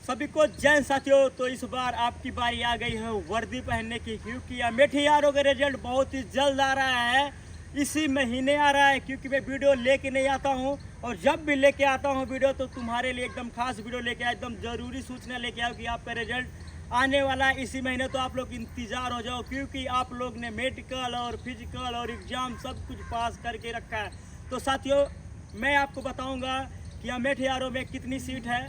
सभी को जय साथियों। तो इस बार आपकी बारी आ गई है वर्दी पहनने की, क्योंकि अमेठी यारों का रिजल्ट बहुत ही जल्द आ रहा है, इसी महीने आ रहा है। क्योंकि मैं वीडियो लेके नहीं आता हूँ, और जब भी लेके आता हूँ वीडियो तो तुम्हारे लिए एकदम खास वीडियो लेके आया, एकदम ज़रूरी सूचना लेके आओ कि आपका रिजल्ट आने वाला है इसी महीने। तो आप लोग इंतज़ार हो जाओ, क्योंकि आप लोग ने मेडिकल और फिजिकल और एग्ज़ाम सब कुछ पास करके रखा है। तो साथियों, मैं आपको बताऊँगा कि अमेठी यारों में कितनी सीट है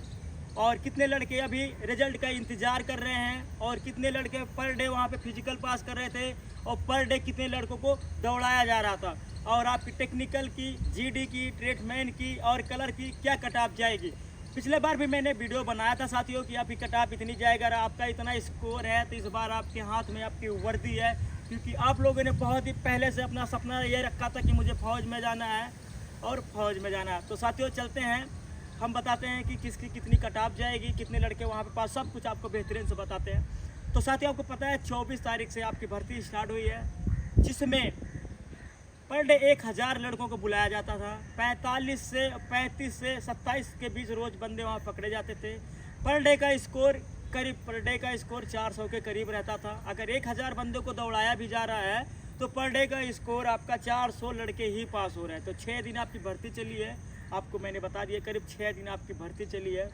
और कितने लड़के अभी रिजल्ट का इंतज़ार कर रहे हैं, और कितने लड़के पर डे वहाँ पे फिजिकल पास कर रहे थे, और पर डे कितने लड़कों को दौड़ाया जा रहा था, और आपकी टेक्निकल की, जीडी की, ट्रेडमैन की और कलर की क्या कट ऑफ जाएगी। पिछले बार भी मैंने वीडियो बनाया था साथियों कि आपकी कट ऑफ इतनी जाएगा, अगर आपका इतना स्कोर है तो इस बार आपके हाथ में आपकी वर्दी है। क्योंकि आप लोगों ने बहुत ही पहले से अपना सपना ये रखा था कि मुझे फ़ौज में जाना है और फौज में जाना है। तो साथियों चलते हैं, हम बताते हैं कि किसकी कितनी कट ऑफ जाएगी, कितने लड़के वहाँ पे पास, सब कुछ आपको बेहतरीन से बताते हैं। तो साथियों आपको पता है 24 तारीख से आपकी भर्ती स्टार्ट हुई है, जिसमें पर डे 1000 लड़कों को बुलाया जाता था। 35 से 27 के बीच रोज़ बंदे वहाँ पकड़े जाते थे। पर डे का स्कोर पर डे का स्कोर 400 के करीब रहता था। अगर 1000 बंदों को दौड़ाया भी जा रहा है तो पर डे का स्कोर आपका 400 लड़के ही पास हो रहे हैं। तो 6 दिन आपकी भर्ती चली है, आपको मैंने बता दिया, करीब 6 दिन आपकी भर्ती चली है।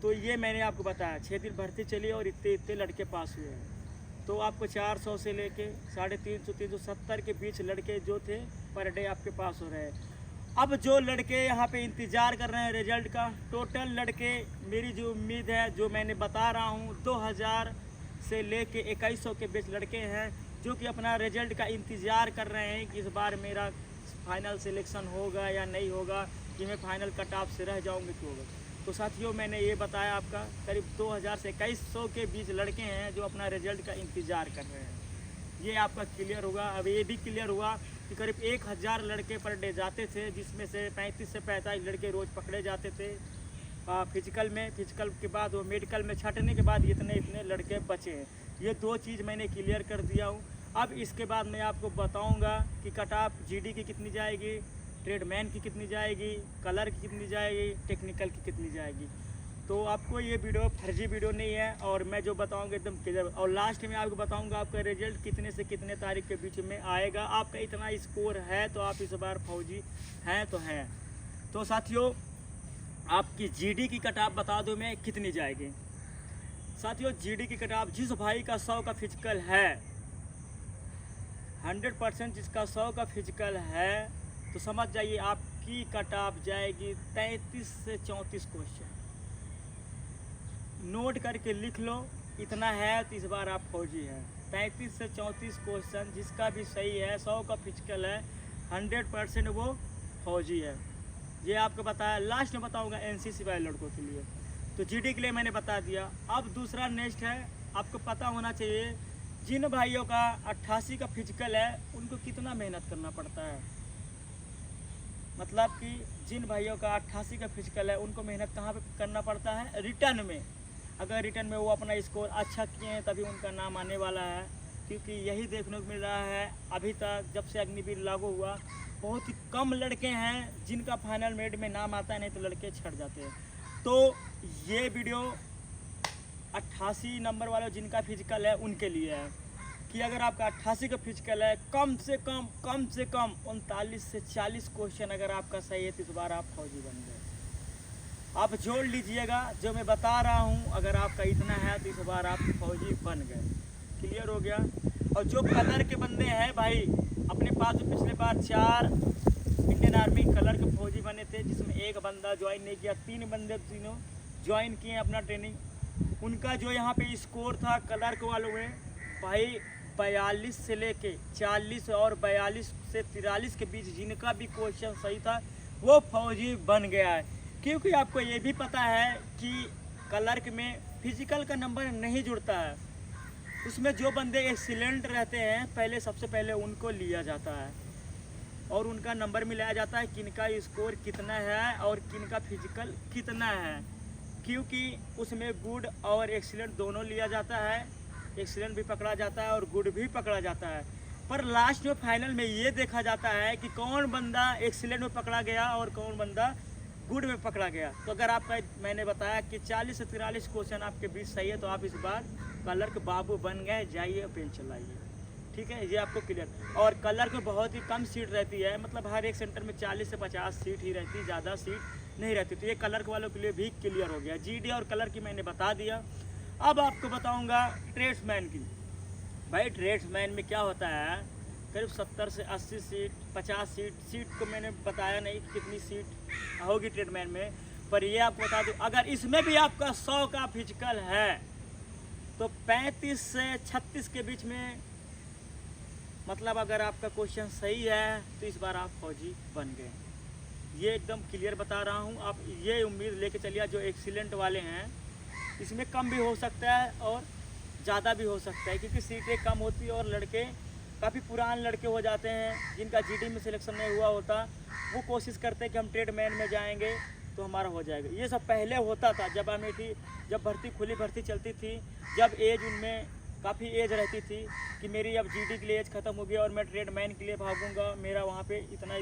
तो ये मैंने आपको बताया 6 दिन भर्ती चली है और इतने इतने लड़के पास हुए हैं। तो आपको 400 से लेके 350 370 के बीच लड़के जो थे पर डे आपके पास हो रहे हैं। अब जो लड़के यहाँ पे इंतज़ार कर रहे हैं रिजल्ट का, टोटल लड़के, मेरी जो उम्मीद है, जो मैंने बता रहा हूँ, 2000 से लेके 2100 के बीच लड़के हैं जो कि अपना रिजल्ट का इंतज़ार कर रहे हैं कि इस बार मेरा फाइनल सिलेक्शन होगा या नहीं होगा, कि मैं फाइनल कट ऑफ से रह जाऊंगी तो होगा। तो साथियों मैंने ये बताया, आपका करीब 2000 से 2100 के बीच लड़के हैं जो अपना रिजल्ट का इंतज़ार कर रहे हैं। ये आपका क्लियर होगा। अब ये भी क्लियर हुआ कि करीब 1000 लड़के पर डे जाते थे, जिसमें से 35 से 45 लड़के रोज़ पकड़े जाते थे फिजिकल में। फिजिकल के बाद वो मेडिकल में छँटने के बाद इतने इतने लड़के बचे हैं। ये 2 चीज़ मैंने क्लियर कर दिया हूँ। अब इसके बाद मैं आपको बताऊंगा कि कट ऑफ जीडी की कितनी जाएगी, ट्रेडमैन की कितनी जाएगी, कलर की कितनी जाएगी, टेक्निकल की कितनी जाएगी। तो आपको ये वीडियो फर्जी वीडियो नहीं है, और मैं जो बताऊंगा एकदम क्लियर। और लास्ट में आपको बताऊंगा आपका रिजल्ट कितने से कितने तारीख के बीच में आएगा। आपका इतना स्कोर है तो आप इस बार फौजी हैं तो हैं। तो साथियों आपकी जीडी की कट ऑफ बता दूँ मैं कितनी जाएगी। साथियों जीडी की कट ऑफ, जिस भाई का 100 का फिजिकल है, 100% जिसका 100 का फिजिकल है, तो समझ जाइए आपकी कट ऑफ जाएगी 33 से 34 क्वेश्चन। नोट करके लिख लो, इतना है तो इस बार आप फौजी हैं। 33 से 34 क्वेश्चन, जिसका भी सही है, 100 का फिजिकल है, 100% वो फौजी है। ये आपको बताया। लास्ट में बताऊंगा एनसीसी वाले लड़कों के लिए। तो जीडी के लिए मैंने बता दिया। अब दूसरा नेक्स्ट है, आपको पता होना चाहिए जिन भाइयों का 88 का फिजिकल है उनको कितना मेहनत करना पड़ता है। मतलब कि जिन भाइयों का 88 का फिजिकल है उनको मेहनत कहाँ पे करना पड़ता है, रिटर्न में। अगर रिटर्न में वो अपना स्कोर अच्छा किए हैं तभी उनका नाम आने वाला है। क्योंकि यही देखने को मिल रहा है अभी तक, जब से अग्निवीर लागू हुआ, बहुत ही कम लड़के हैं जिनका फाइनल मेरिट में नाम आता है, नहीं तो लड़के छट जाते हैं। तो ये वीडियो 88 नंबर वाले जिनका फिजिकल है उनके लिए है कि अगर आपका 88 का फिजिकल है, कम से कम 39 से 40 क्वेश्चन अगर आपका सही है तो इस बार आप फौजी बन गए। आप जोड़ लीजिएगा जो मैं बता रहा हूँ, अगर आपका इतना है तो इस बार आप फौजी बन गए। क्लियर हो गया। और जो कलर के बंदे हैं भाई, अपने पास जो पिछले बार 4 इंडियन आर्मी कलर के फौजी बने थे, जिसमें एक बंदा ज्वाइन नहीं किया, 3 बंदे तीनों ज्वाइन किए अपना ट्रेनिंग। उनका जो यहाँ पे स्कोर था कलर के वालों में भाई 42 से लेके 40 और 42 से 43 के बीच जिनका भी क्वेश्चन सही था वो फौजी बन गया है। क्योंकि आपको ये भी पता है कि क्लर्क में फिजिकल का नंबर नहीं जुड़ता है, उसमें जो बंदे एक्सीलेंट रहते हैं पहले, सबसे पहले उनको लिया जाता है और उनका नंबर मिलाया जाता है किनका स्कोर कितना है और किनका फिजिकल कितना है। क्योंकि उसमें गुड और एक्सीलेंट दोनों लिया जाता है, एक्सीलेंट भी पकड़ा जाता है और गुड भी पकड़ा जाता है। पर लास्ट में फाइनल में ये देखा जाता है कि कौन बंदा एक्सीलेंट में पकड़ा गया और कौन बंदा गुड में पकड़ा गया। तो अगर आपका मैंने बताया कि 40 से 43 क्वेश्चन आपके बीच सही है तो आप इस बार कलर के बाबू बन गए, जाइए पेन चलाइए। ठीक है, ये आपको क्लियर। और कलर की बहुत ही कम सीट रहती है, मतलब हर एक सेंटर में 40 से 50 सीट ही रहती है, ज़्यादा सीट नहीं रहती। तो ये कलर वालों के लिए भी क्लियर हो गया। जीडी और कलर की मैंने बता दिया। अब आपको बताऊंगा ट्रेड्समैन की। भाई ट्रेड्समैन में क्या होता है, करीब 70 से 80 सीट, 50 सीट को मैंने बताया नहीं कि कितनी सीट होगी ट्रेडमैन में, पर ये आपको बता दूँ अगर इसमें भी आपका 100 का फिजिकल है तो 35 से 36 के बीच में, मतलब अगर आपका क्वेश्चन सही है तो इस बार आप फौजी बन गए। ये एकदम क्लियर बता रहा हूँ। आप ये उम्मीद लेके चलिए, जो एक्सीलेंट वाले हैं इसमें कम भी हो सकता है और ज़्यादा भी हो सकता है, क्योंकि सीटें कम होती है और लड़के काफ़ी पुराने लड़के हो जाते हैं जिनका जीडी में सिलेक्शन नहीं हुआ होता, वो कोशिश करते हैं कि हम ट्रेडमैन में जाएंगे तो हमारा हो जाएगा। ये सब पहले होता था जब अमेठी, जब खुली भर्ती चलती थी, जब एज उनमें काफ़ी एज रहती थी कि मेरी अब जीडी के लिए एज ख़त्म हो गया और मैं ट्रेडमैन के लिए भागूंगा, मेरा वहाँ पे इतना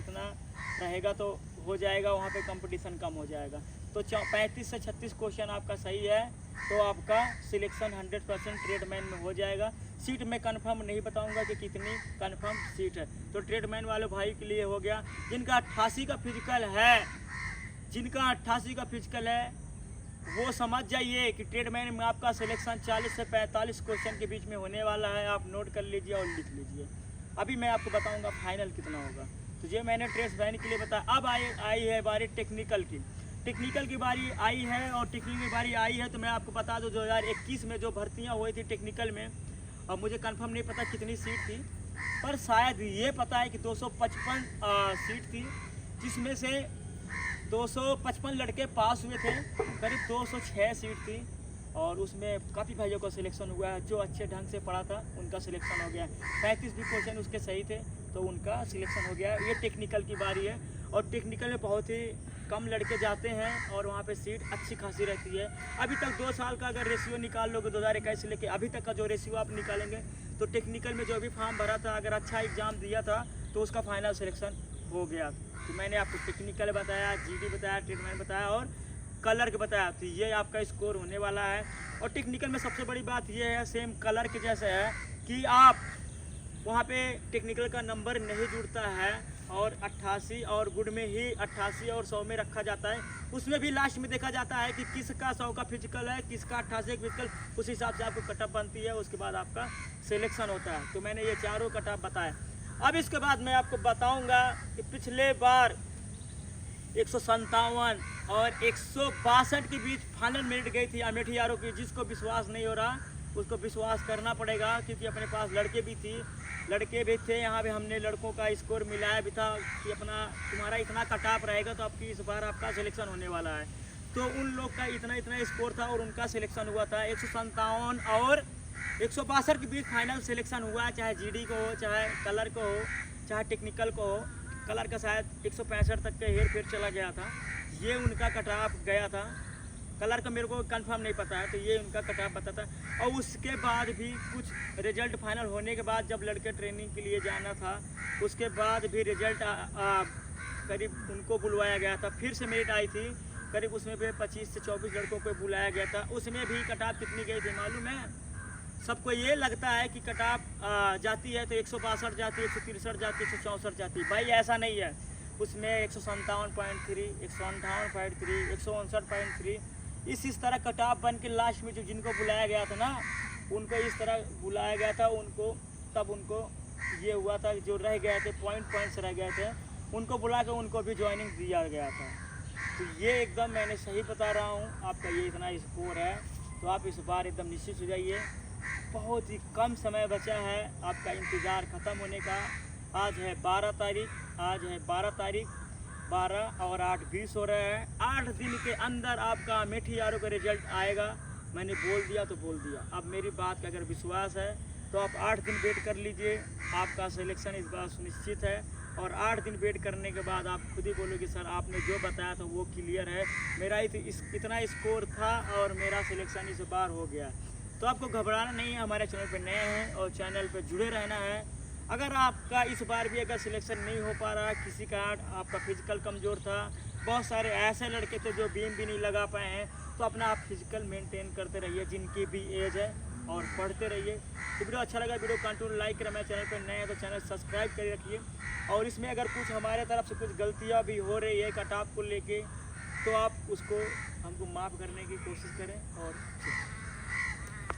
रहेगा तो हो जाएगा, वहाँ पे कंपटीशन कम हो जाएगा। तो 35 से 36 क्वेश्चन आपका सही है तो आपका सिलेक्शन 100% ट्रेडमैन में हो जाएगा। सीट में कंफर्म नहीं बताऊंगा कि कितनी कंफर्म सीट है। तो ट्रेडमैन वाले भाई के लिए हो गया। जिनका 88 का फिजिकल है, जिनका 88 का फिजिकल है वो समझ जाइए कि ट्रेडमैन में आपका सिलेक्शन 40 से 45 क्वेश्चन के बीच में होने वाला है। आप नोट कर लीजिए और लिख लीजिए। अभी मैं आपको बताऊंगा फाइनल कितना होगा। तो ये मैंने ट्रेडमैन के लिए बताया। अब आई है बारी टेक्निकल की। टेक्निकल की बारी आई है और टेक्निकल की बारी आई है तो मैं आपको बता दूं 2021 में जो भर्तियां हुई थी टेक्निकल में, अब मुझे कंफर्म नहीं पता कितनी सीट थी, पर शायद ये पता है कि 255 सीट थी, जिसमें से 255 लड़के पास हुए थे। करीब 206 सीट थी और उसमें काफ़ी भाइयों का सिलेक्शन हुआ है। जो अच्छे ढंग से पढ़ा था उनका सिलेक्शन हो गया। 35 भी क्वेश्चन उसके सही थे तो उनका सिलेक्शन हो गया। ये टेक्निकल की बारी है और टेक्निकल में बहुत ही कम लड़के जाते हैं और वहाँ पे सीट अच्छी खासी रहती है। अभी तक 2 साल का अगर रेशियो निकाल लोगे 2021 से लेके अभी तक का जो रेशियो आप निकालेंगे तो टेक्निकल में जो भी फॉर्म भरा था, अगर अच्छा एग्ज़ाम दिया था तो उसका फाइनल सिलेक्शन हो गया। तो मैंने आपको टेक्निकल बताया, जीडी बताया, ट्रेडमैन बताया और कलर के बताया। तो ये आपका स्कोर होने वाला है। और टेक्निकल में सबसे बड़ी बात ये है, सेम कलर के जैसे है कि आप वहाँ पे टेक्निकल का नंबर नहीं जुड़ता है और 88 और गुड में ही 88 और 100 में रखा जाता है। उसमें भी लास्ट में देखा जाता है कि किसका 100 का फिजिकल है, किसका 88 का फिजिकल, उस हिसाब से आपको कटअप बनती है। उसके बाद आपका सिलेक्शन होता है। तो मैंने ये चारों कटअप बताए। अब इसके बाद मैं आपको बताऊंगा कि पिछले बार 157 और 162 के बीच फाइनल मेरिट गई थी अमेठी आरओ की। जिसको विश्वास नहीं हो रहा उसको विश्वास करना पड़ेगा, क्योंकि अपने पास लड़के भी थे। यहाँ पे हमने लड़कों का स्कोर मिलाया भी था कि तुम्हारा इतना कटऑफ रहेगा तो आपकी इस बार आपका सिलेक्शन होने वाला है। तो उन लोग का इतना स्कोर था और उनका सिलेक्शन हुआ था। 157 और 162 के बीच फाइनल सिलेक्शन हुआ, चाहे जीडी को हो, चाहे कलर को हो, चाहे टेक्निकल को हो। कलर का शायद 165 तक का हेर फेर चला गया था, ये उनका कटऑफ गया था। कलर का मेरे को कंफर्म नहीं पता है, तो ये उनका कटऑफ पता था। और उसके बाद भी कुछ रिजल्ट फाइनल होने के बाद जब लड़के ट्रेनिंग के लिए जाना था, उसके बाद भी रिजल्ट करीब उनको बुलवाया गया था। फिर से मेरिट आई थी करीब, उसमें भी 25 से 24 लड़कों को बुलाया गया था। उसमें भी कटऑफ कितनी गई थी मालूम है? सबको ये लगता है कि कटऑफ जाती है तो 162 जाती है, 163 जाती है, 164 जाती है। भाई ऐसा नहीं है। उसमें 157.3, 158.3, 159.3 इस तरह कटऑफ बन के लास्ट में जो जिनको बुलाया गया था ना, उनको इस तरह बुलाया गया था। उनको तब उनको ये हुआ था, जो रह गए थे पॉइंट्स रह गए थे, उनको बुला के उनको भी ज्वाइनिंग दिया गया था। तो ये एकदम मैंने सही बता रहा हूँ। आपका ये इतना स्कोर है तो आप इस बार एकदम निश्चित हो जाइए। बहुत ही कम समय बचा है आपका इंतज़ार ख़त्म होने का। आज है 12 तारीख, 12 और 8 20 हो रहे हैं। 8 दिन के अंदर आपका अमेठी आरओ का रिजल्ट आएगा। मैंने बोल दिया तो बोल दिया। अब मेरी बात का अगर विश्वास है तो आप 8 दिन वेट कर लीजिए, आपका सिलेक्शन इस बार सुनिश्चित है। और 8 दिन वेट करने के बाद आप खुद ही बोलोगे सर आपने जो बताया था वो क्लियर है, मेरा इतना स्कोर था और मेरा सिलेक्शन इस बार हो गया। तो आपको घबराना नहीं है, हमारे चैनल पर नए हैं और चैनल पर जुड़े रहना है। अगर आपका इस बार भी अगर सिलेक्शन नहीं हो पा रहा, किसी का आपका फिजिकल कमज़ोर था, बहुत सारे ऐसे लड़के थे जो बीम भी नहीं लगा पाए हैं। तो अपना आप फिजिकल मेंटेन करते रहिए जिनकी भी एज है, और पढ़ते रहिए। तो वीडियो अच्छा लगा, वीडियो कंटिन्यू लाइक करें। मेरे चैनल पर नए हैं तो चैनल सब्सक्राइब कर रखिए। और इसमें अगर कुछ हमारे तरफ से कुछ गलतियाँ भी हो रही है कट ऑफ को लेके, तो आप उसको हमको माफ़ करने की कोशिश करें। और